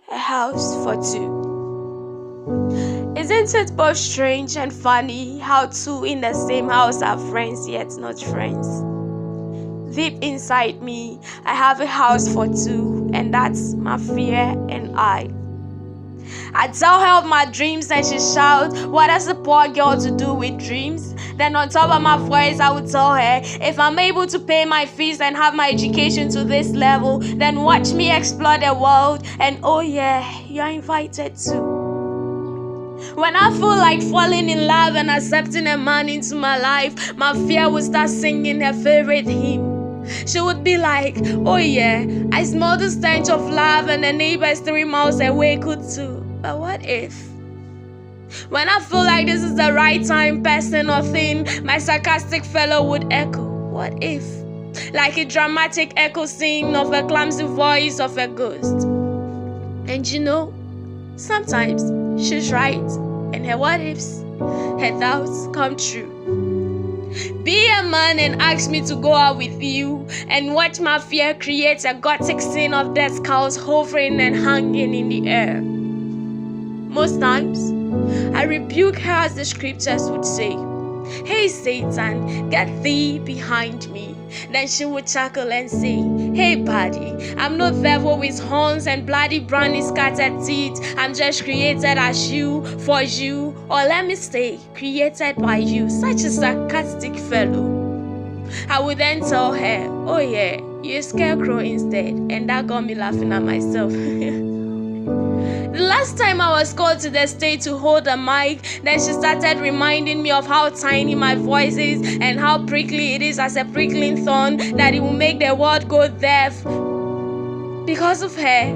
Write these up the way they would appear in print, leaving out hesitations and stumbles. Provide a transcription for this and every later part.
A house for two. Isn't it both strange and funny how two in the same house are friends yet not friends? Deep inside me, I have a house for two, and that's my fear and I tell her of my dreams and she shouts, "What has a poor girl to do with dreams?" Then on top of my voice, I would tell her, if I'm able to pay my fees and have my education to this level, then watch me explore the world, and oh yeah, you're invited too. When I feel like falling in love and accepting a man into my life, my fear would start singing her favorite hymn. She would be like, "Oh yeah, I smell the stench of love and the neighbors 3 miles away could too. But what if?" When I feel like this is the right time, person or thing, my sarcastic fellow would echo, "What if?" Like a dramatic echo scene of a clumsy voice of a ghost. And you know, sometimes she's right, and her what ifs, her doubts come true. Be a man and ask me to go out with you, and watch my fear create a gothic scene of dead skulls hovering and hanging in the air. Most times, I rebuke her as the scriptures would say, "Hey Satan, get thee behind me." Then she would chuckle and say, "Hey buddy, I'm not devil with horns and bloody brownie scattered teeth. I'm just created as you, for you, or let me say, created by you." Such a sarcastic fellow. I would then tell her, "Oh yeah, you're a scarecrow instead," and that got me laughing at myself. The last time I was called to the stage to hold a mic, then she started reminding me of how tiny my voice is and how prickly it is as a prickling thorn, that it will make the world go deaf. Because of her,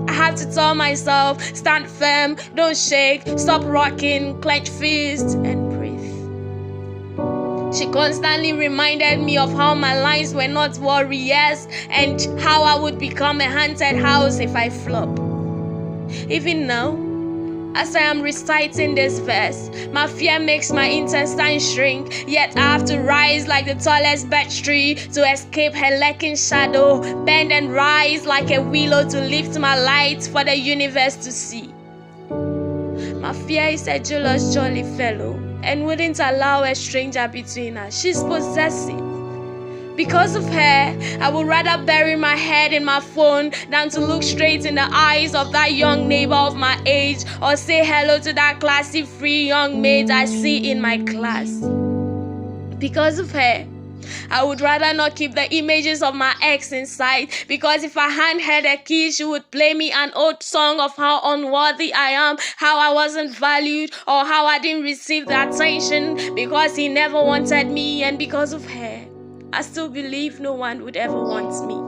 I have to tell myself, stand firm, don't shake, stop rocking, clench fists, and breathe. She constantly reminded me of how my lines were not warriors and how I would become a haunted house if I flop. Even now, as I am reciting this verse, my fear makes my intestines shrink, yet I have to rise like the tallest birch tree to escape her lurking shadow, bend and rise like a willow to lift my light for the universe to see. My fear is a jealous, jolly fellow and wouldn't allow a stranger between us. She's possessive. Because of her, I would rather bury my head in my phone than to look straight in the eyes of that young neighbor of my age or say hello to that classy, free young maid I see in my class. Because of her, I would rather not keep the images of my ex inside, because if I hand her the keys, she would play me an old song of how unworthy I am, how I wasn't valued, or how I didn't receive the attention because he never wanted me, and because of her, I still believe no one would ever want me.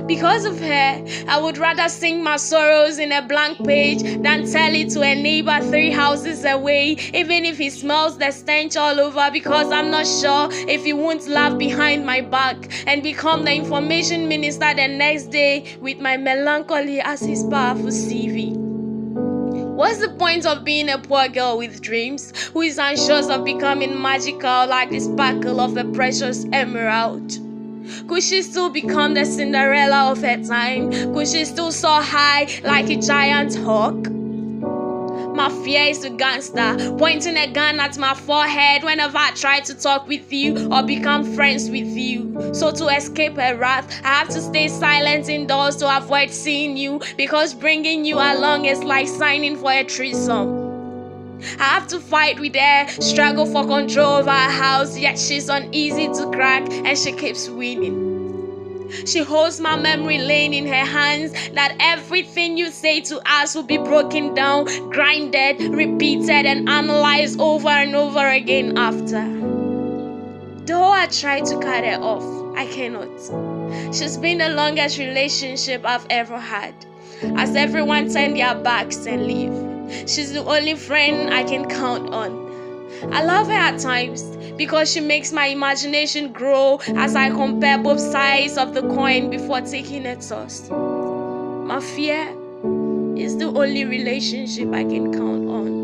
Because of her, I would rather sing my sorrows in a blank page than tell it to a neighbor 3 houses away, even if he smells the stench all over, because I'm not sure if he won't laugh behind my back and become the information minister the next day with my melancholy as his powerful CV. What's the point of being a poor girl with dreams who is anxious of becoming magical like the sparkle of a precious emerald? Could she still become the Cinderella of her time? Could she still soar high like a giant hawk? My fear is a gangster, pointing a gun at my forehead whenever I try to talk with you or become friends with you. So to escape her wrath, I have to stay silent indoors to avoid seeing you, because bringing you along is like signing for a threesome. I have to fight with her, struggle for control of our house, yet she's uneasy to crack and she keeps winning. She holds my memory lane in her hands, that everything you say to us will be broken down, grinded, repeated, and analyzed over and over again after. Though I try to cut her off, I cannot. She's been the longest relationship I've ever had, as everyone turn their backs and leave. She's the only friend I can count on. I love her at times because she makes my imagination grow as I compare both sides of the coin before taking a toss. My fear is the only relationship I can count on.